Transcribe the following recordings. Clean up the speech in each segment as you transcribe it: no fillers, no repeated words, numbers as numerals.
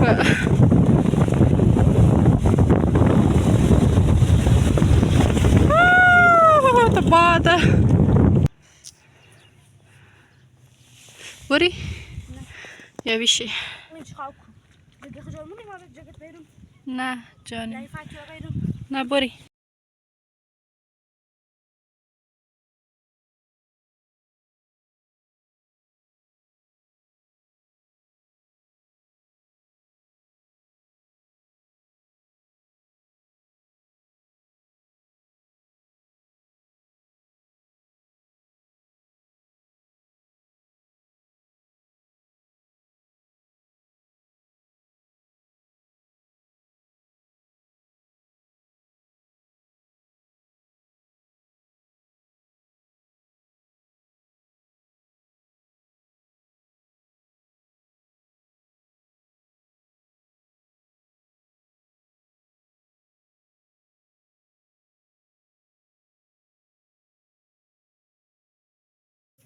The bada. Bori? یا بیشی؟ نه جانی. نه بری.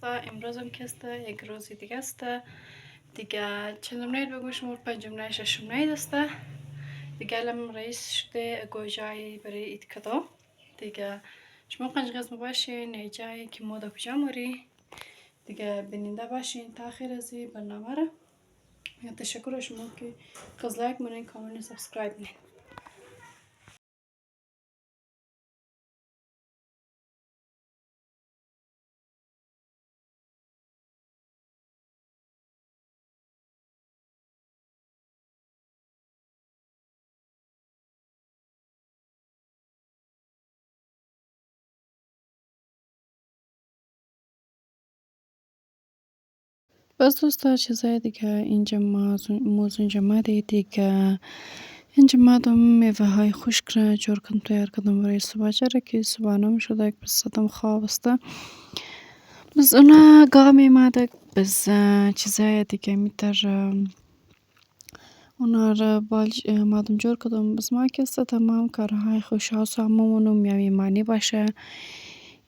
امروز هم که است یک روز دیگه است دیگه چندم نید بگوش مور پنجم نید ششم نید است دیگه الان رئیس شده گوجای برای اید کدو دیگه شما قنج غزم باشین ایجای که مودا کجا موری دیگه بیننده باشین تا آخر از این برنامه را تشکر شما که لایک منین کامنت سابسکرایب نین بس دوستا چیزای دیگه اینجا موز اینجا ماده دیگه اینجا مادم میوه های خشک را جور کن تیار کردم برای صبح چرا که صبح نمیشده بس صدم خواب است بس اونا گاه میماده بس چیزای دیگه میتر اونا را مادم جور کردم بس ما که است تمام کارهای خوش ها سامونم یا میمانی باشه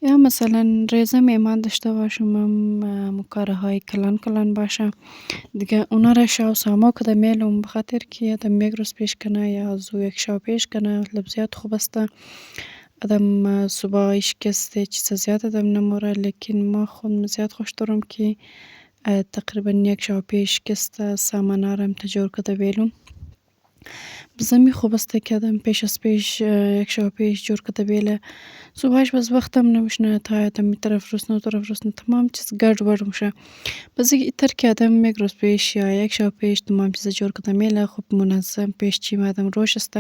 یا مثلا ریزه میمان داشته باشم کارهای کلان باشه دیگه اونا را شاو ساما کده میلم بخاطر که آدم یک روز پیش کنه یا از یک شاو پیش کنه مطلب زیاد خوب است آدم صبحش کسته چیز زیاد آدم نموره لیکن ما خود زیاد خوش دارم که تقریبا یک شاو پیش کسته سامانه را تجور کده بیلم بزمی خوب است که آدم پیش از پیش یک شاو پیش جور کده بیله صبحش بس وقتم نمیشنه تا آدم می طرف روسنه تمام چیز گرد برد میشه بس ایتر که آدم یک روز پیش یا یک شب پیش تمام چیز جور کده میله خوب منظم پیش چی آدم روش است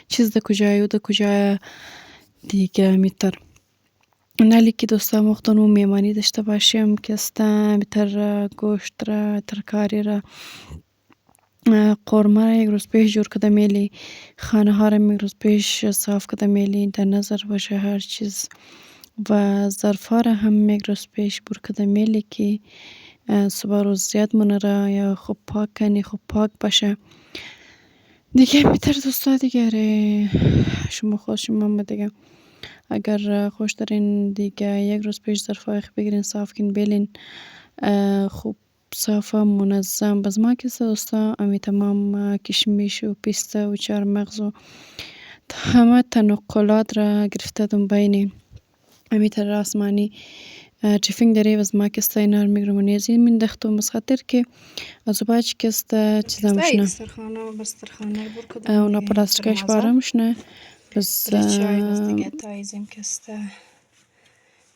چیز ده کجای و ده کجای دیگه میتر نالی که دوستم وقتانو میمانی داشته باشیم که است میتر گوشت را ترکاری را قورمه را یک روز پیش جور کده میلی خانه ها را یک روز پیش صاف کده میلی در نظر باشه هر چیز و ظرف ها را هم یک روز پیش بور کده میلی که صبح روز زیاد منره یا خوب پاک کنی خوب پاک باشه دیگه میتر دوستا دیگه شما خودشون دیگه اگر خوش دارین دیگه یک روز پیش ظرفای بگیرین صاف کن بیلین خوب صاف منظم باز ما که دوستا امی تمام کشمیش و پیسته و چهارمغز و همه تنقلات را گرفته دم بینی امی تر راسمانی چیفینگ داری باز ما که اینا رو میگرم و نیزی من دختم بس خاطر که از باج که چیزا مشنه بسترخانه بر کدوم اونا پلاستیکش باره مشنه بس چای بس دیگه تایزیم که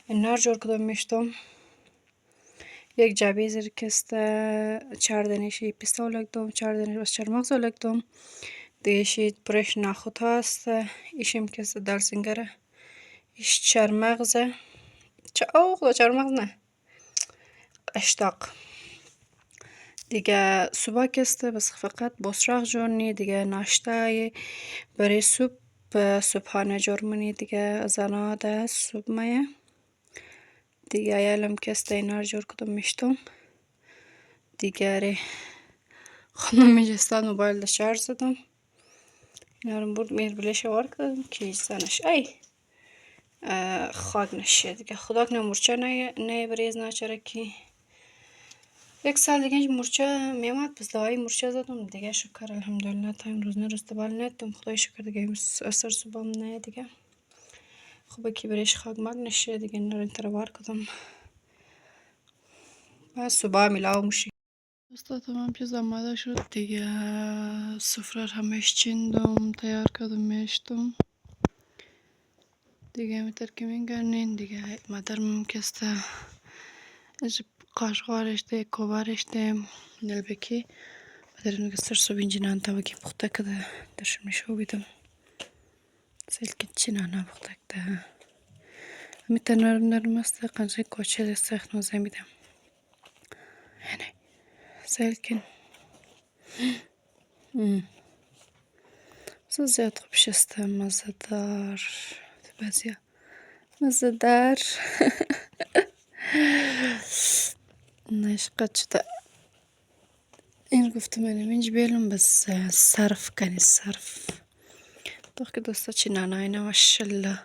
نار جور کدوم میشتم یک جعبه زیر که 4 دانشی پیسته ولکدم 4 دانش بس چهارمغز ولکدم دیگه شید برش ناخود هست ایشم که دلسنگره ایش چهارمغزه خدا چهارمغز نه اشتاق دیگه صبح که بس فقط بسراغ جورنی دیگه ناشته برای صبحانه جور منی دیگه زنا ده صبح مایه دیگه ایالم که اینا رو جور کدوم میشتم دیگه خودم میجستن موبایل ده شارژ زدم اینا رو برد میر بلیش وار کردم که زنش ای خاک نشه دیگه خدا کنه مرچه نه بریز ناچره که یک سال دیگه اینج مورچه میامد، پس دعای مورچه زدم دیگه. شکر الحمدلله تا امروز نه استقبال ندیدم، خدای شکر دیگه. امروز اثر صبحم نه دیگه. خوبه که برش خاک مگ نشه دیگه، نرو انتروار کدم و صبح میلاو میشی. دوستاتم هم پیز آماده شد دیگه. سفره رو همش چیندم، تیار کردم میشتم دیگه. میتر که میگرنین دیگه. مادرم کسته از قاشقارش ده، کوبارش ده نلبکی. مادرم که سر صبح اینجا نان تاوکی پخته کده درشم نشو بیدم. سلکت چی نانا پخته کده. میتر نرم نرم است، قنچه کوچه دست اخ نوزه میدم. یعنی سلکن. زیاد خوب شسته، مزدار. بعضیا مزدار. نشقد شده. این گفتم من اینج بیلم بس صرف کنی صرف. تو که دوستا چی نانای ماشالله.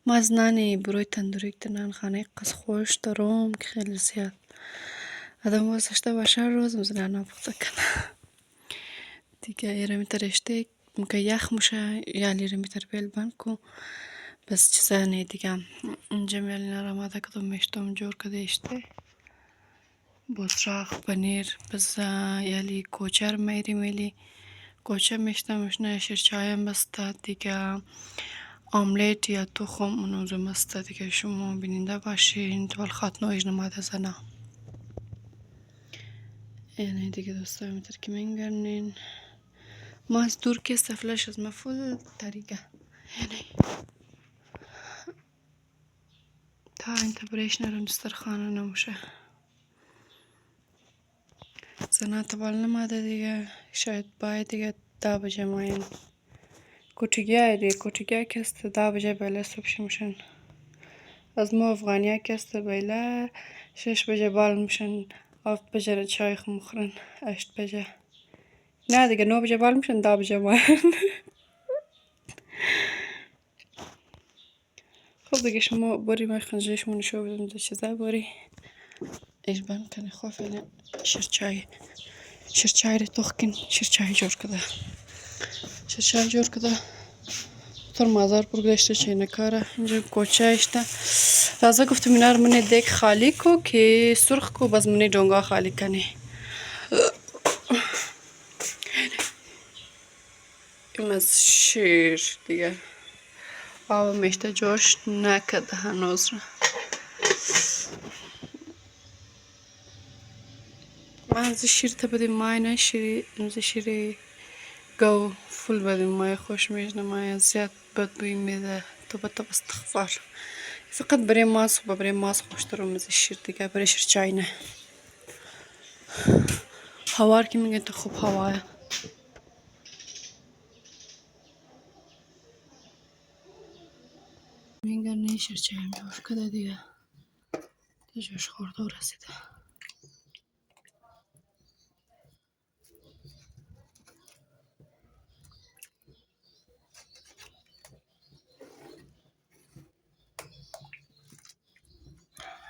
ما از نانی بروی تندوری که نان خانه قص خوش دارم که خیلی زیاد. آدم واسه باشه روز مزنان نبوده کنه. دیگه ایران میترشته مگه یخ میشه یا لیره میتر بیل بانکو. بس چیزا نه دیگه. اینجا میلی نرامده کدوم میشتم جور کده اشته. بطراق پنیر بس یالی کوچر میلی کوچه میشتمش نه شیرچایم بسته دیگه. آملیت یا تخم اونم بسته دیگه. شما بیننده باشین تو الخات نویج نماده زنه. یعنی دیگه دوستای میتر که منگرنین ما از دور که استفلش از مفول طریقه. یعنی تا انت بريش نرم دسترخانه نموشه. زنه تبال نماده دیگه. شاید باید دیگه 10 بجه ماین کوچیگه دیگه. کوچیگه کسته 10 بجه بیله صبح میشن. از ما افغانیه کسته بیله 6 بجه بال میشن. 7 بجه چای خو مخورن. 8 بجه نه دیگه 9 بجه بال میشن. 10 بجه ماین. خب دیگه شما باری ما خنجرشمون نشو بدم دو چیزه باری ایش بان کنی خواه فعلا شیرچای رو تخکن. شیرچای جور کده. شیرچای جور کده. تر مازار برگشته چینه کاره. اینجا کوچه اشته. رازه گفتم اینا رو منه دیگ خالی کو که سرخ کو باز منه جنگا خالی کنی. این از شیر دیگه. آب میشته جوش نکده هنوز رو. من از شیر تا بدیم مای نه شیری. از شیری گو فول بدیم مای خوش میشنه. مای زیاد بد بوی میده. تو بطب استغفار. فقط برای ماس و برای ماس خوش دارم از شیر دیگه. برای شیر چای نه. هوار که میگه تو خوب هواه. میگه نه شیر چای میور کده دیگه. جوش خورده و رسیده.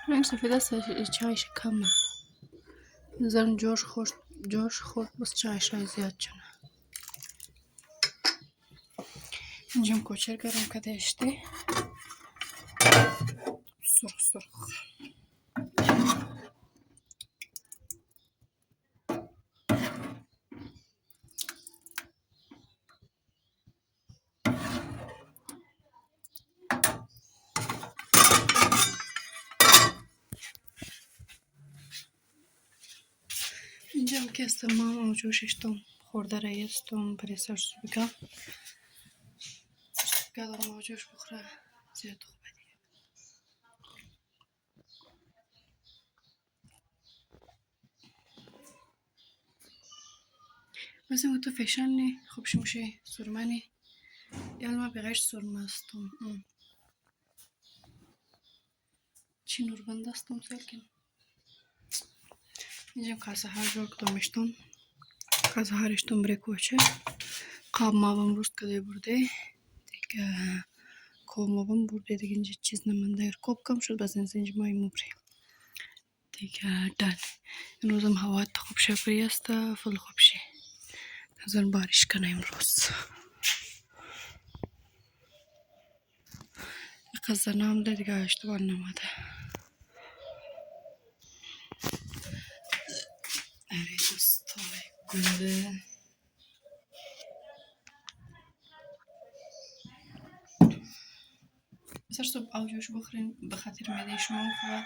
رنگ سفید است چایش کمه. نظرم جوش خورد بس چایش رای زیاد چونه. اینجام کوچر گرم کده اشته. سرخ اینجام که استمام و جوش اشتم خورده رای استم برای سر سوبیگا. سوبیگا دارم و جوش بخوره زیاد خوبه دیگه. مثل تو فشنی خوبش میشه سرمنی. یال ما بغیش سرمه استم. چی نور بنده استم سلکن. اینجام کاسه هر جور کدام اشتم. کاسه هر اشتم برای کوچه. قاب مابم روست کده برده دیگه. کوب مابم برده دیگه. اینجا چیز نمانده. کوب کم شد باز اینجا مای مبره دیگه دن امروزم هوا خوب شپری است فل خوب شی نظر بارش کنه امروز قزنام ده دیگه اشتباه نماده اره دوستای گله سر صبح آجوش بخورین به خاطر معده شما خوبه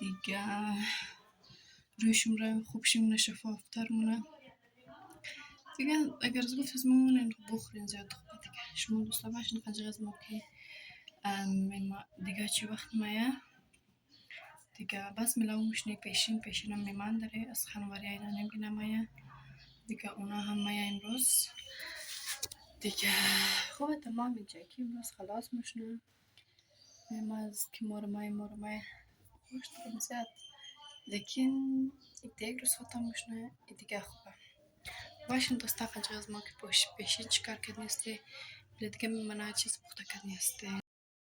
دیگه رویشون رو خوب شیمونه شفافتر مونه دیگه اگر از گفت از ممونین بخورین زیاد خوبه دیگه شما دوستا باشین قنجه از ما که دیگه چی وقت مایه دیگه بس ملاو مشنی پیشین هم میمان داره از خانواری اینا نمیگه مایه دیگه اونا هم مایه امروز دیگه خوبه تمام اینجا که امروز خلاص مشنه ما از که مورمای خوش دارم زیاد لیکن دیگه روز فتا مشنه دیگه خوبه باشین دوستا قنجه از ما که پیشین چیکار کرد نیستی دیگه منو چیز پخته کرد نیستی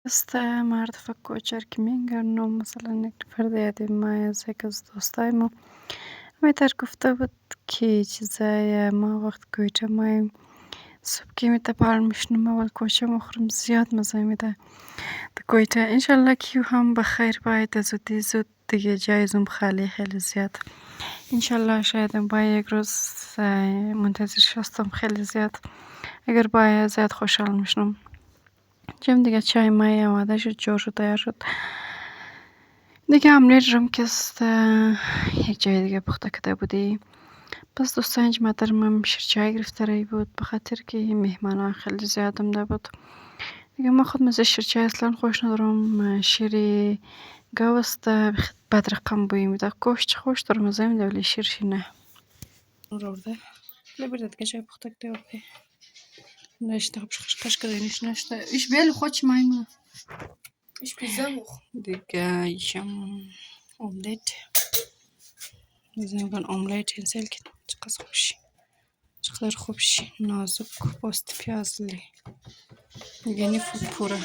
است مرد فکر که میگن مثلا یک نفر دیدیم ما از یک از دوستای ما میتر گفته بود که چیزای ما وقت کوچه ما صبح که میتپال میشنم اول کوچه مخورم زیاد مزه میده کوچه انشالله که هم بخیر باید زودی زود دیگه جایزم خیلی زیاد انشالله شاید با یک روز منتظر شستم خیلی زیاد اگر باید زیاد خوشحال میشنم جم دیگه چای مای آماده شد جور شد تیار شد دیگه املت رم که است یک جای دیگه پخته کرده بودی پس دوستان اینج مادرم شیر گرفته رای بود به خاطر که مهمان خیلی زیاد آمده بود دیگه ما خود مزه شیر اصلا خوش ندارم شیری گاو است بد رقم بوی میده گوشت خوش دارم مزه میده ولی شیرش نه رورده لبرد دیگه چای پخته کرده بودی نشته خش کرده نشته ایش بیل خوش مایمون ایش پیزا مخ دیگه ایشم املت میزنم املت هنسل که چقدر خوشی چقدر خوبشی نازک پوست پیازلی یعنی پوره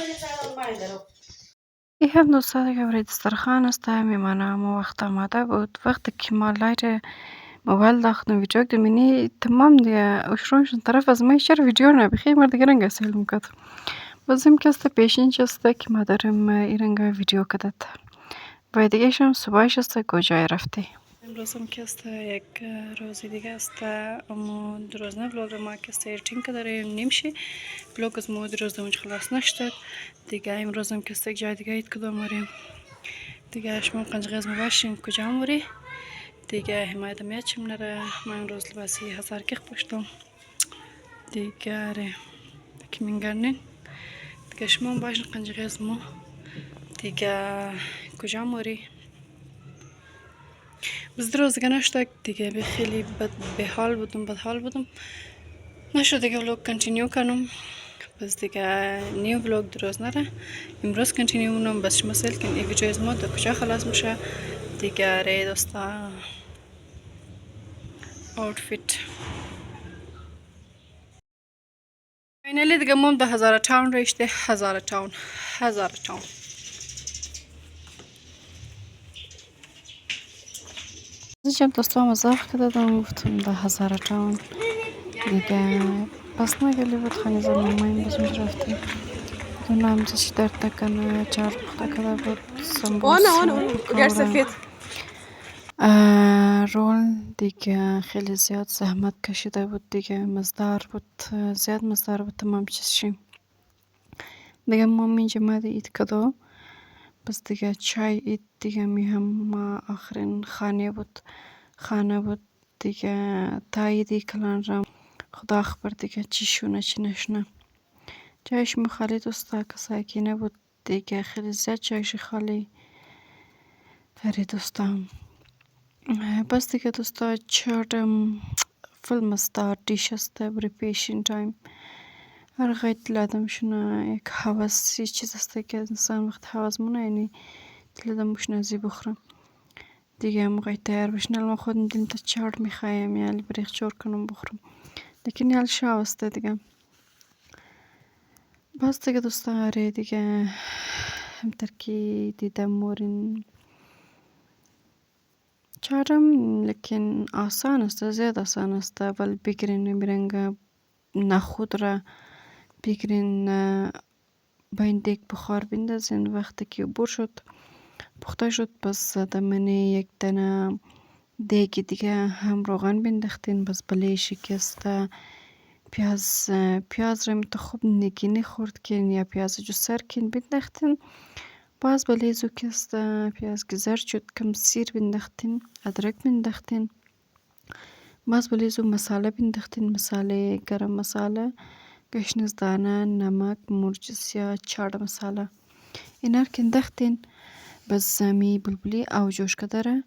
این هم دوستا دیگه برای دسترخوان است میمانم و وقت آماده بود وقتی که ما لایت موبایل داختم ویدیو دمینی تمام دیگه اشرونشون طرف از ما چرا ویدیو نبخی مرد دیگه رنگ سیل میکرد بازم که است پیشین چسته که مادرم ایرنگا ویدیو کدت و دیگه شم صبحش است کجای رفتی امروزم که است یک روزی دیگه است اما دروزنه ولاگ ما که است ایرتین که داریم نمیشه ولاگ از ما دروزنه خلاص نشد دیگه امروزم که است یک جای دیگه اید کدام مریم دیگه شما قنجقه از ما باشین کجا موری دیگه حمایت میاد چیم نره من امروز لباسی هزار کیخ پشتم دیگه اره که منگرنین دیگه شما باشین قنجقه از ما دیگه کجا موری بس روز دیگه نشد دیگه به خیلی بد حال بودم نشد دیگه ولاگ کنتینیو کنم بس دیگه نیو ولاگ دروز نره امروز کنتینیو مونم بس شما سیل کن این ویدیو از ما در کجا خلاص میشه دیگه ره دوستا آوتفیت فاینالی دیگه مام ده 1000 تاون رشته 1000 تاون دیگه دوستا مزاح کردم گفتم ده 1000 تاون دیگه پس نگلی بود خانی زمان ما این بزنج رفتیم دونم چی درد نکنه چهار پخته کرده بود سمبوسا پکوړه رول دیگه خیلی زیاد زحمت کشیده بود دیگه مزدار بود زیاد مزدار بود تمام چیز شیم دیگه ما اینجا مده اید کدو بس دیگه چای اید دیگه می هم ما آخرین خانه بود دیگه تاییدی کلان رم خدا خبر دیگه چی شونه چی نشونه جایش خالی دوستا کسایی که نبود دیگه خیلی زیاد جایش خالی هری دوستام بس دیگه دوستا چهارم فیلم استار دیش است بری پیشین تایم هر غیت لادم شونه یک حواسی چیز است که انسان وقت حواس مونه یعنی لادم بشنه زی بخورم دیگه موقعی تیار بشنه الان خودم دیم تا چهار میخوایم یعنی بریخ چور کنم بخورم لیکن یال شاو است دیگه بس دیگه دوستان آره دیگه همطور که دیدم مورین چارم لیکن آسان است، زیاد آسان است. اول بگیرین میرنگ نخود را بگیرین با این دیگ بخار بندازین. وقتی که بور شد پخته شد پس دمنی یک دانه دیگی دیگه هم روغن بنداختین. بس بله شکسته پیاز را میتو خوب نگینی خورد کن یا پیاز جو سر کن بنداختین. باز بله زوکست پیاز که زرد شد کم سیر بنداختین، ادرک بنداختین. باز بله زو مساله بنداختین، مساله گرم مساله، گشنیز دانه، نمک، مرچ سیاه، چاٹ مساله اینا رو انداختین. بس می بلبلی او جوش کدره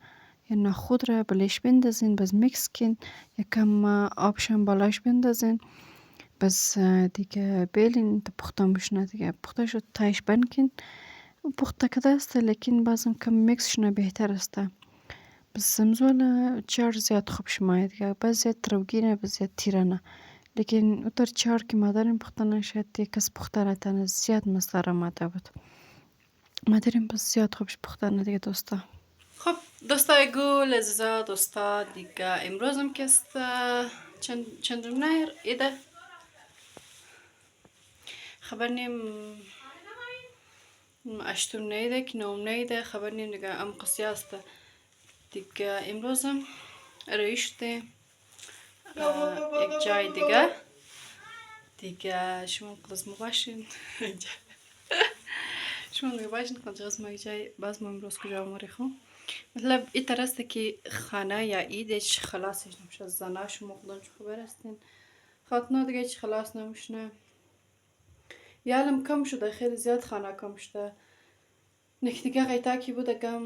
یا نخود را بلش بندازین. بس میکس کن، یکم آبشم بالاش بندازین. بس دیگه بیلین تا پخته بشنه. دیگه پخته شد تایش بند کن. پخته کده است لیکن بازم کم میکس شنه بهتر است. بس سمزولا چار زیاد خوب شماید دیگه. بس زیاد تروگینه بس زیاد تیره نه. لیکن اوتر چار که مادرین پخته نشد یک کس پخته نتانه زیاد مسته ماده بود. مادرین بس زیاد خوبش پخته نه دیگه دوستا. خب دوستای گل عزیزا دوستا دیگه امروزم که است چندم نهر ایده خبر نیم اشتم نیده که نوم نیده خبر نیم دیگه ام قصی است دیگه. امروزم رایشته یک جای دیگه شما قلزمو باشین شما دیگه باشین قلزمو یک جای باز ما امروز کجا موریخم مطلب این طرسته که خانه یا ایدش خلاصش نمیشه. زنه شما خودم چه خبر هستین خاطنا دیگه چه خلاص نمیشنه. یالم کم شده خیلی زیاد خانه کم شده. نک دیگه غیتا کی بوده کم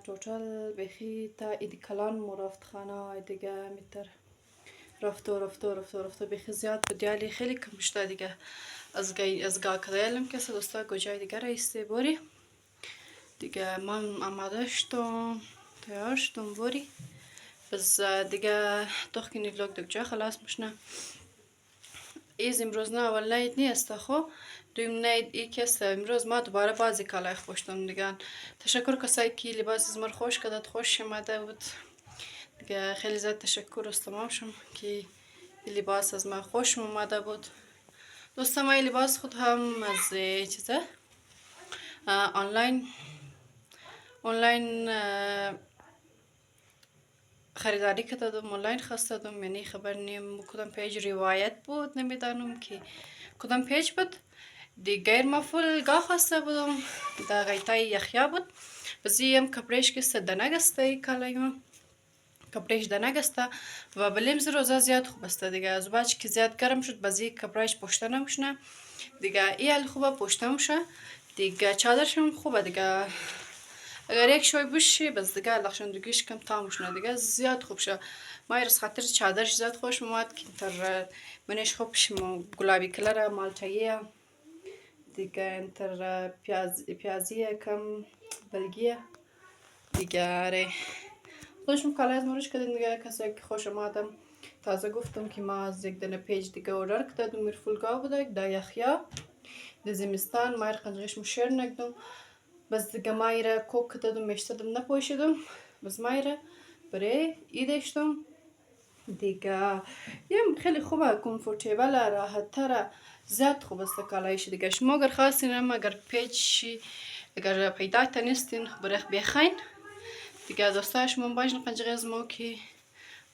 توتال بخی تا ایدی کلان مو رفت خانه دیگه میتر رفته بخی زیاد بود. یالی خیلی کم شده دیگه. از گا کدایلم که دوستا گوجای دیگه رایسته بوری دیگه. من آماده شدم تیار شدم بوری. بس دیگه دختینی ولوگ دیگه خلاص میشنه. ایز امروز نه اول نید نیست خو دویم نید ای کس امروز ما دوباره بازی کالای خوشتم دیگه. تشکر کسایی که لباس از مر خوش کداد خوش شماده بود دیگه. خیلی زیاد تشکر از تمام شم که لباس از من خوش اومده بود. دوستم ای لباس خود هم از چیزه آنلاین خریداری کردم. آنلاین خواستم یعنی خبر نیم کدام پیج روایت بود نمیدانم که کدام پیج بود دیگر. ما فول گاه خواسته بودم در غیتای یخیا بود. بزیم کپریش که دنگ استه کالای ما کپریش دنگ استه و بلیمز روزا زیاد خوب استه دیگه. از بعد که زیاد گرم شد بزی کپریش پشته نموشنه دیگه. ای حال خوبه پشته موشه دیگه. چادرشم خوبه دیگه. اگر یک شوی بشی بس دیگه لخشندگیش کم تاموشنه دیگه زیاد خوب شه. ما از خاطر چادرش زیاد خوش اومد که تر منش خوب شم گلابی کلر مالتاییه دیگه. انتر پیازیه کم بلگیه دیگه. اره خودشم کالای از مورش کردیم دیگه. کسی که خوش آمدم تازه گفتم که ما از یک دنه پیج دیگه اورار کردم میر فولگاه بوده دا یخیا ده زمستان ما قنجش مشیر نکدم. بس دیگه ما ایره کوک کردم میشتدم نپوشیدم. بس ما ایره برای ایدشتم دیگه. یم خیلی خوبه کمفورتیبل راحت تره زیاد خوب است کالایش دیگه. شما اگر خواستین اگر پیج اگر پیدا تنستین برای بخین دیگه. دوستا شما باشین قنجقه از ما که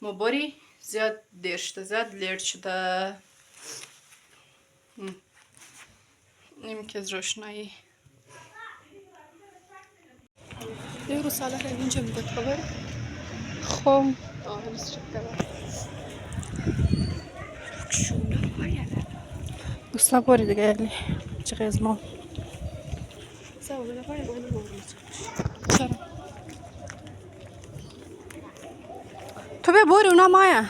ما باری زیاد دیر شده زیاد لیر شده. نیم که از روشنایی یه رو ساله که اینجا میگه خبر خوم آهلس شکره شونه باید دوستا باری دیگه یلی چقه از ما تو بیا بوری اونا مایا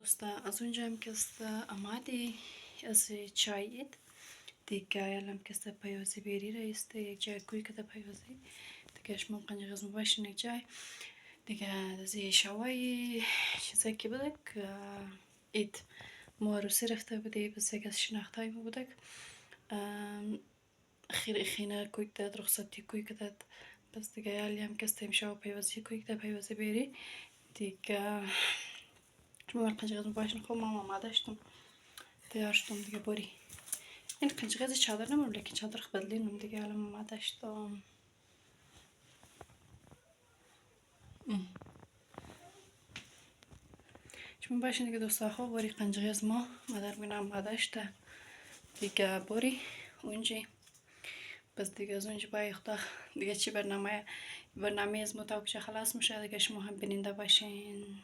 دوستا. از اونجا هم که است آمادی از چایید دیگه. یالم که است پیازی بیری رایسته یک جای کوی کده پیازی دیگه. شما قنجه غزمو باشین یک جای دیگه زی شوای چیزایی که بودک اید ما عروسی رفته بودی بس یک از شناختای ما بودک خیلی کویک داد رخصتی کویک داد بس دیگه یالی هم کستیم شو پیوزی کویک داد پیوزی بیری دیگه شما قنچقدر باشن خب ماما ما داشتم تیارشتم دیگه باری این قنچقدر چادر نمون لیکن چادر بدلینم دیگه الان ما داشتم شما باشین دیگه دوستا خوب باری قنچقدر ما مادر بینم ما داشته دیگه باری اونجی بس دیگه از اونجا باید خدا دیگه چی برنامه از متاوب که خلاص میشه دیگه شما هم بیننده باشین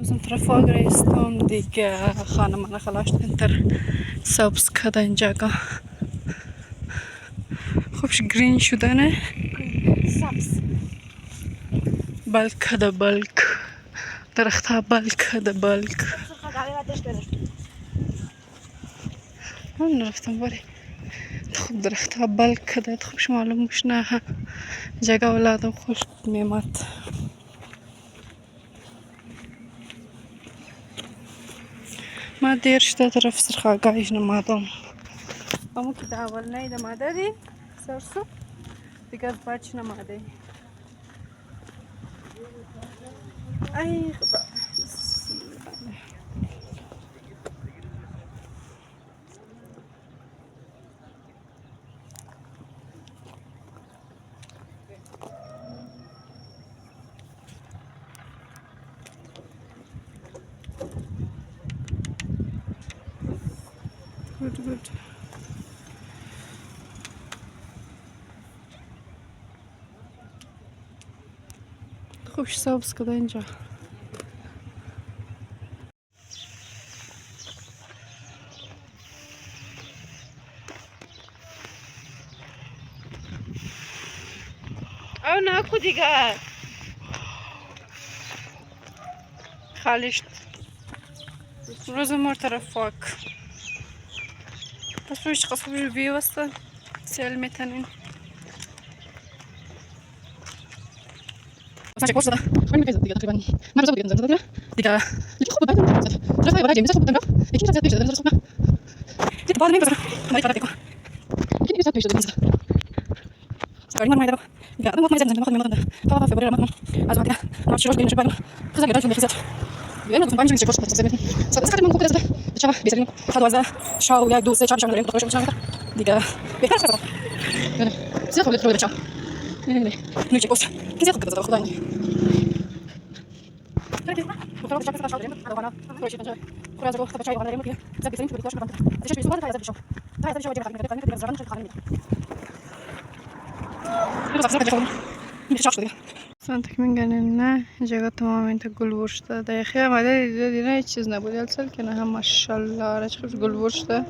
Som trafagreistom دیگه خانم من خلاص انتر سبز کده اینجا خوبش گرین شده نه سبز بلک کده بلک درخت ها بلک کده بلک من رفتم باری خوب درخت ها بلک کده خوبش معلوم مش نه جگه ولادم خوش میمد ما دیر شده طرف سرخاگاهش نمادم اما که دا اول نیده ماده دی سرسو دیگه از بچ نماده ای خدا گود گود خوبش سبز کده اینجا او نکو دیگه خالیش روز مور طرف فاک بس روش قصبش بیوسته سیل میتنین مثلا چه شده خیلی میپیزد دیگه تقریبا من روزا بودیم زنده دیگه لیک خوب باید طرف های وراجی میشه خوب دنگا یکی چیز زیاد پیش داره زیاد باید نمیشه ما یکارت دیگه یکی چیز پیش داره سکاری ما میدارم دیگه اما ما زنده ما خودم تا فبراير ما از وقتی ما شروع کنیم شبان خزان گرایش میخزد بیایم تو پنج میشه کوشش تسمیم ساعت من کوکو دست شبا بیزاریم خد وازه شاو یک دو سه چهار داریم تو میشه دیگه بهتر خزان نه زیاد خوب رو بچا نه نوچه کوست کسی خوب دست خدا وخلاص شكلك تشعر دائما هذا وانا كل شيء تنجح كل هذا تبع شيء وانا دائما كذا زي بيتين في الكوش مثلا ايش بيسوي هذا هذا بيشوف هذا بيشوف جيب خالد كذا زرنا شيء خالد سنتك من قالنا جاء تماما انت قول ورشته ده يا اخي ما ده دينا چیز نبود السل کنه هم ماشاءالله راش خوش قول ورشته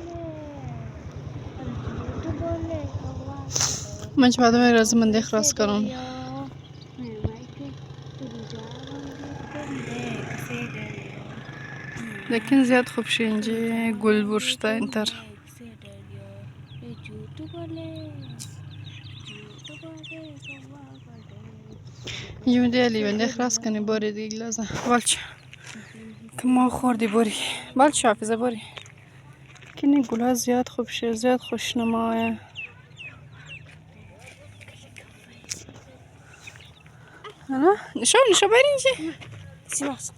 من بعد ما لازم من اخلاص کنم لكن زياد خوبش اینجا گل ورشته انتر یومدی علی بنده اخلاص کنی باری دیگه لازم بالچ که ما خوردی باری بالچ حافظه باری کنی گلها زیاد خوبشه زیاد خوشنمایه انا نشو بری اینجا سیماس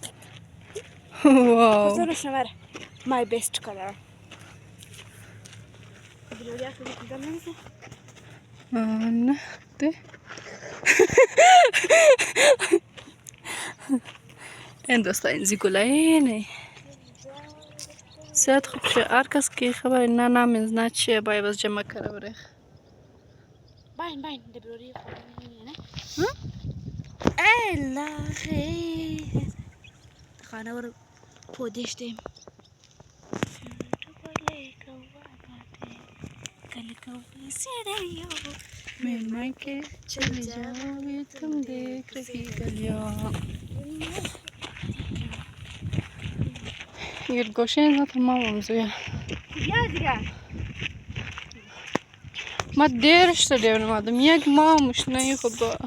واو خودش نمره my best color بلوريا خلي قدام نمسه نه ده این دوستا این زیگولای زیاد خوب شه هر کس که خبر نه نمیز نه چیه باید بس جمع کرده بره باین ده بلوريا خودم نه الهی خانه رو پودشتیم من که چل جاوی تم دیکھ رہی گلیاں Yirgoşen tamamım Zoya. Ma derste devramadım. Yek mamuş ne yukarıda.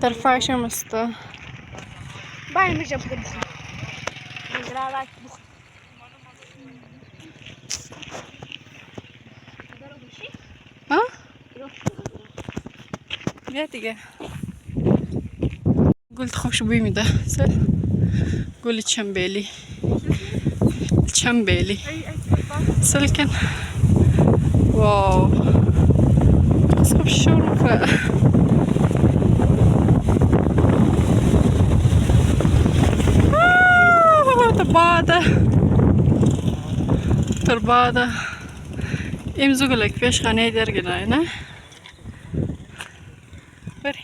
Tarfaşa mısta. باید میشه بخورم بخورم Ha? بیا دیگه. قلت خوش بوی میده. سل. قول چنبیلی. چنبیلی. سلکن. واو. خوب شرفه. ترباده. امروز گلک پیش خانه درگنای نه؟ بری.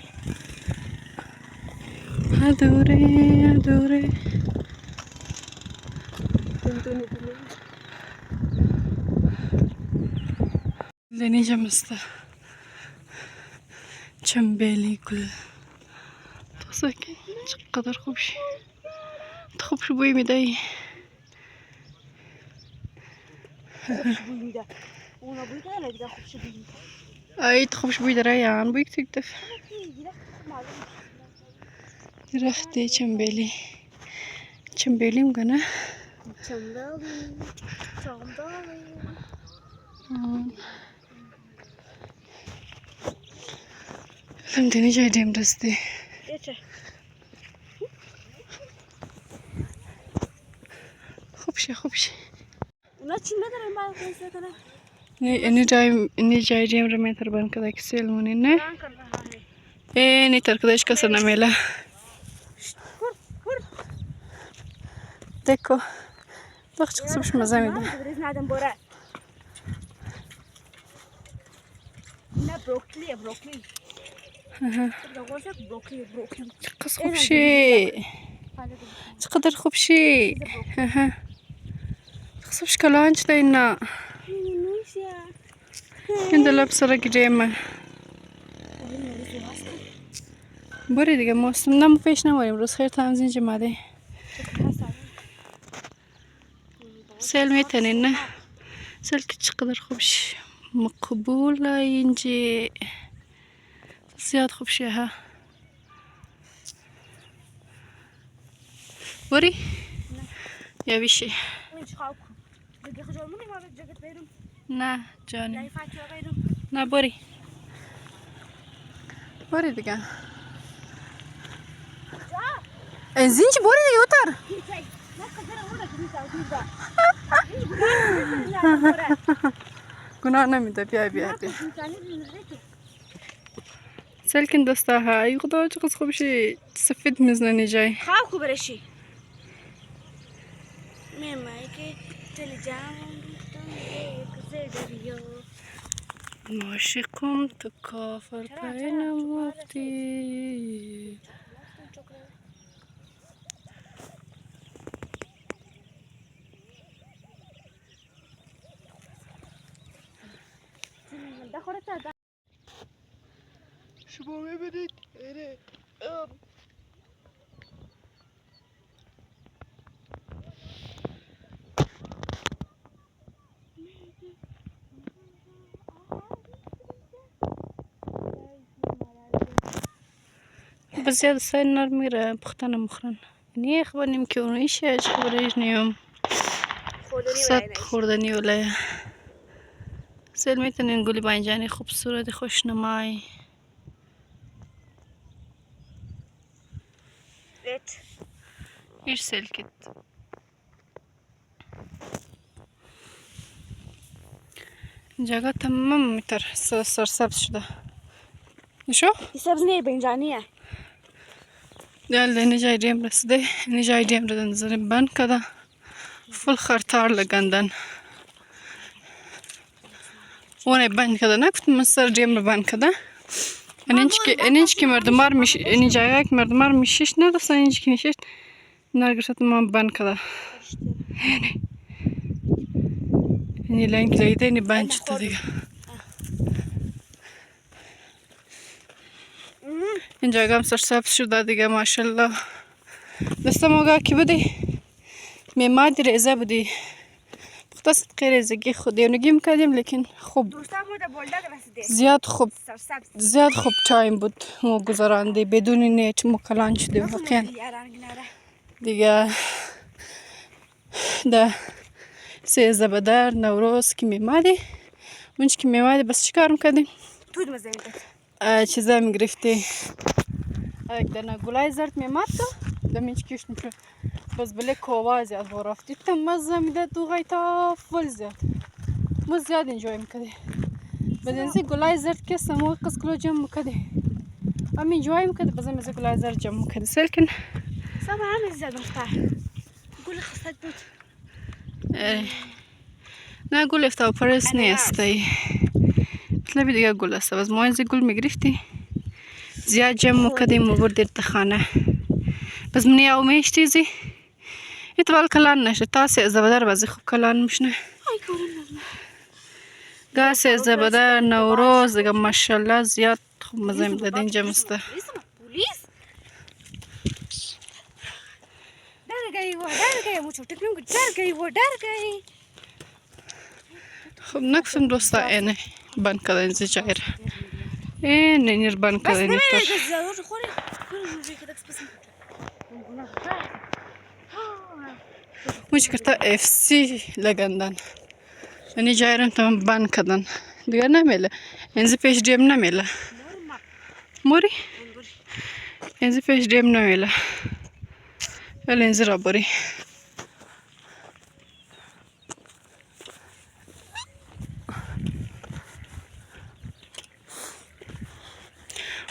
ادوره ادوره. لنیجا مسته. چنبیلی گل. تو سکن. چقدر خوبشی. تو خوبش بوی میدهی. اونا بوی داره دیگه خوبش بوی میده ای تو خوبش بوی داره یان بوی کتیک دف درختی چنبیلی چنبیلی میگنه چنبیلی لم دنی جای دیم رستی چه خوبشی اونا چی ندارن باید کنسه کنن اینی جای دیم رو میتر بان کده کسیل مونی نه اینی تر کدهش کسر نمیله دکو بخش قصبش مزه میده نه بروکلی چقدر خوبشی چقدر خوبشی قصبش کلانچ ده اینا این دلاب سرا گریمه بری دیگه موسم نمو پیش نماریم روز خیر تنزین جمعه سیل میتنین نه سیل که چقدر خوبش مقبوله اینجی زیاد خوبشه ها بری؟ یا بیشی؟ نه جانی نه بری بری دیگه انزین چی بری دیگه اوتر گناه نمیده بیا سلکن دسته ها ای خدا چقدر خوبشی سفید میزنی جای خواب خوب برشی میمایی که تلجام عاشقم تو کافر پینم وقتی شما ببینید بزیاد سای نار میره پختن مخرن نیه خبرنیم که اونو ایشه اج خبریش نیم خصد خوردنی ولی سیل میتونین گلی بانجانی خوبصورت خوشنمای ایش سیل کت جاگه تمام میتر سرسبز شده نشو؟ سبز نیه بینجانیه دیال اینی جای دیم رسیده اینی جای دیم رو نظریم بند کده فل خرطار لگندن اون بند کده نگفتم مستر جیم رو بند کده اینج که مردمار میشه این جایی که مردمار میشش نداشتن اینج که میشش نرگشت ما بند کده اینی لنگ زایده اینی بند شده دیگه این جایی هم سرسبز شده دیگه ماشالله دستم آگاه کی بودی میمادی ریزه بودی بختص ریزگی خودیونگی میکردیم لیکن خوب زیاد خوب تایم بود ما گذرانده بدون نیت مکلان شدیم واقعا دیگه ده 13 بدر نوروز که میمادی اونچ که میمادی بس چیکار میکردیم چیزا میگرفتی یک دانه گلای زرد میماد دمینچ کیش میشه بس بله کوازی از ورافتی تا مزه میده دو غیتا فل زیاد ما زیاد انجوی میکردی بدنزی گلای زرد که سمو قص کلو جمع میکردی هم انجوی میکردی بزن مزه گلای زرد جمع میکردی سلکن سبا همه زیاد مختار گل خستت بود نه گل افتاو پرس نیستی مطلبی دیگه گل است باز ما اینزی گل میگرفتی زیاد جمع میکردیم و بردیر خانه بس منی او میشتیزی اتوال کلان نشه تا 13 بدر بازی خوب کلان میشنه گاه 13 بدر نوروز دیگه ماشالله زیاد خوب مزه میداد اینجا مسته خب نکسم دوستا اینه بند کده اینزی جایر اینه نیر بند کده اینی تر مش کرتا FC لگندن اینی جایرم تمام بند کدن دیگر نمیله اینزی پیش دیم نمیله موری اینزی پیش دیم نمیله ولی اینزی را بری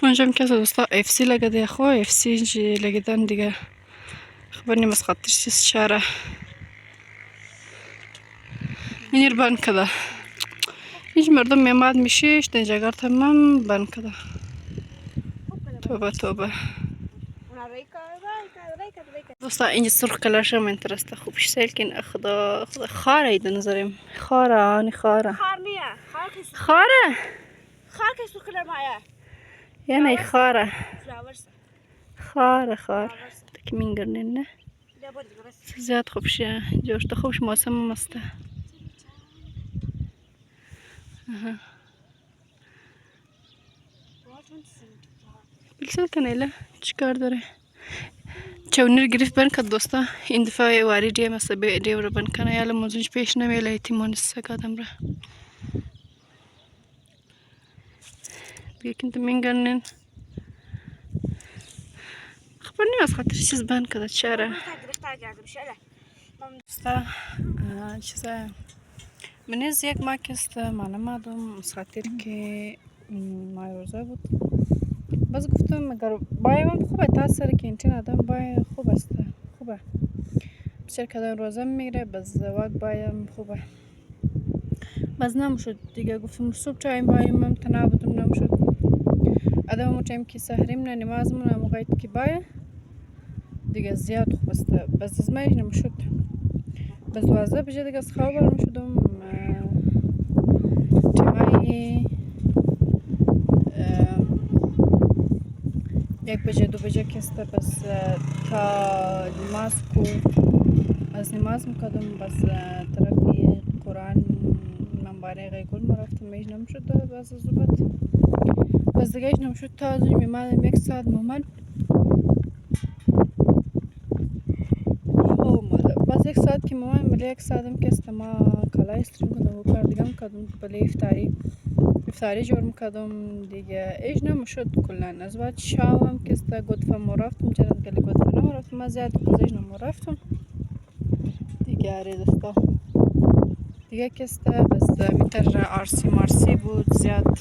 اونجا که دوستا FC لگده خو FC لگدن دیگه خبر نیم از خاطر چیز شاره اینیر بند کده هیچ مردم میماد میشیش دنجاگر تمام بند کده توبه توبه دوستا اینجا سرخ کلرش هم انترسته خوبش سلکن خدا خاره ایده نظریم خاره آنی خاره خاره خار که سرخ کلر مایه یعنی خاره خاره تکی مینگرنین نه زیاد خوبشه جوشت خوبش موسم مسته بلسل کنیله چیکار داره چونیر گرفت بند کد دوستا این دفعه واری دیم است به دیم رو بند کنه یالا موزونش پیش نمیله ایتیمون سکادم را بیکن تو مینگرنین خبر نیم از خاطر چیز بند کده چرا دوستا چیزه منیز یک ماکست معلوم آدم از خاطر که مای روزه بود باز گفتم اگر بایم هم خوبه تاثیر که اینتین آدم بایم خوب است خوبه بسیار کدام روزه میگیره باز وقت بایم خوبه باز نمشد دیگه گفتم صبح چایم بایم هم تنابتم نمشد آدم همون چایم که سهریم نه نمازمون هم موقعیت که بایم دیگه زیاد خوب است باز از مایش نمشد باز 12 بجه دیگه از خواب برم شدم تمایی 1 بجه 2 بجه کسته بس تا نماز کو از نماز میکردم بس طرفی قرآن منباره غیگل مرفتم ایش نمشد بس از زبط بس دیگه ایش نمشد تا از اون میمادم 1 ساعت مومد باز 1 ساعت که مومد بله 1 ساعتم کسته ما کالا استریم کردم و کار دیگه میکردم بله افطاری جور میکردم دیگه ایش نمشد کلن از بعد شام هم کسته گدفه مرفتم چرا گلی گدفه نمرفتم من زیاد کزش نمرفتم دیگه آره دوستا دیگه کسته بس میتر آرسی مارسی بود زیاد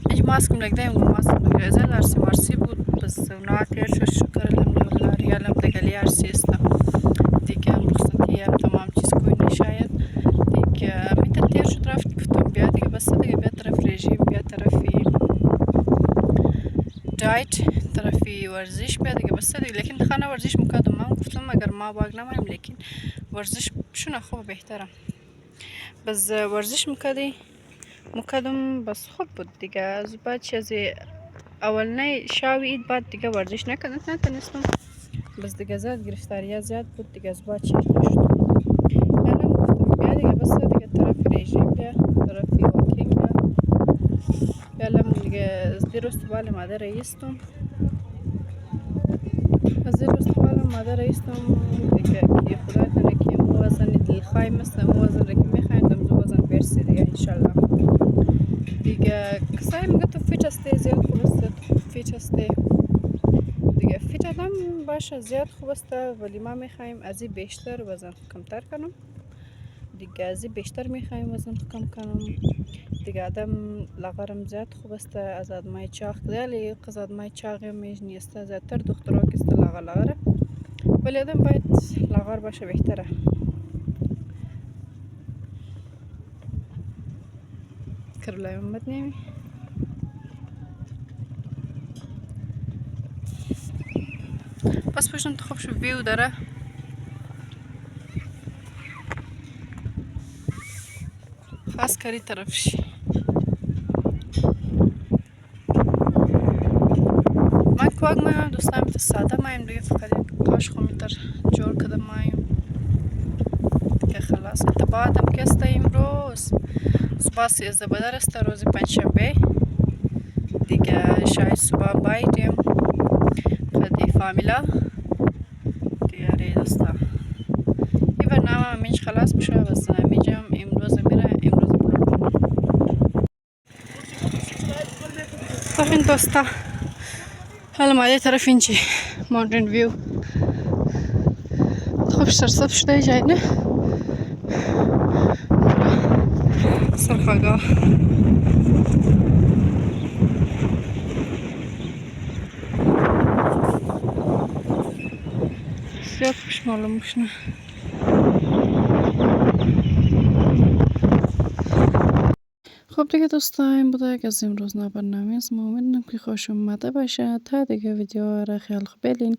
ایج ماسکم لگدهیم ماسکم لگده زیاد آرسی مارسی بود بس اونا تیر شد شکر الحمدلله ریالم دگلی آرسی استم دیگه هم رخصتی هم تمام چیز کوی نشاید دیگه میتر تیر شد رفت گفتم بیا دیگه بس دایت طرفی ورزش بیا دیگه بس دیگه. لیکن خانه ورزش میکردم من گفتم اگر ما باگ نمایم لیکن ورزش شونه خوب بهتره. بس ورزش میکردم بس خوب بود دیگه. از بعد چیزی اول نه شاوی اید بعد دیگه ورزش نتونستم. بس دیگه زیاد گرفتاری زیاد بود دیگه. از بعد چیز نشد. الان گفتم بیا دیگه بس دیگه طرف رژیم بیا طرفی واکینگ بیا. الان دیگه از دیروز تو بال مادر ایستم. از دیروز تو بال مادر ایستم دیگه که خدا کنه که مو وزن دلخواه مثل مو وزن رو که میخوایم دمزو وزن برسی دیگه انشالله. دیگه کسایی میگه تو فیت هستی زیاد خوب است تو فیت هستی دیگه. فیت هم باشه زیاد خوب است ولی ما میخوایم از این بیشتر وزن کمتر کنم دیگه. از این بیشتر میخوایم وزن کم کنم دیگه. آدم لاغرم زیاد خوب است از آدمای چاق ولی از آدمای چاق میش نیست. زیادتر دخترها که است لاغره ولی آدم باید لاغر باشه بهتره. کرلای محمد نیمی بس پشتم تو خوب شو ویو داره. خاص کاری طرفش من کوک مایم دوستان میت ساده مایم دیگه. فقط یک قاش خومیتر جور کده مایم دیگه خلاص. اتباعتم که است امروز صبح 13 بدر است روز پنجشنبه دیگه. شاید صبح بایدیم قدی فامیلا دیگه رید است. این برنامه همیج خلاص بشه بس همیجم امروز میره امروز بلوگم. بخین دوستا حالا ما یه طرف اینچی ماونتین ویو خوب سرسب شده جای نه سرخاگاه زیاد خوش معلوم بشنه. خب دیگه دوستان این بوده که از امروز برنامه است. ما امیدوارم که خوش اومده باشه. تا دیگه ویدیو را خیال خوب بلین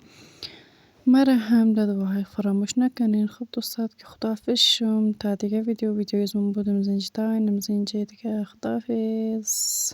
مرا هم در دعای فراموش نکنین. خب دوستات که خداحافظ شم تا دیگه ویدیو از من بودم زنجتاین دیگه. خداحافظ.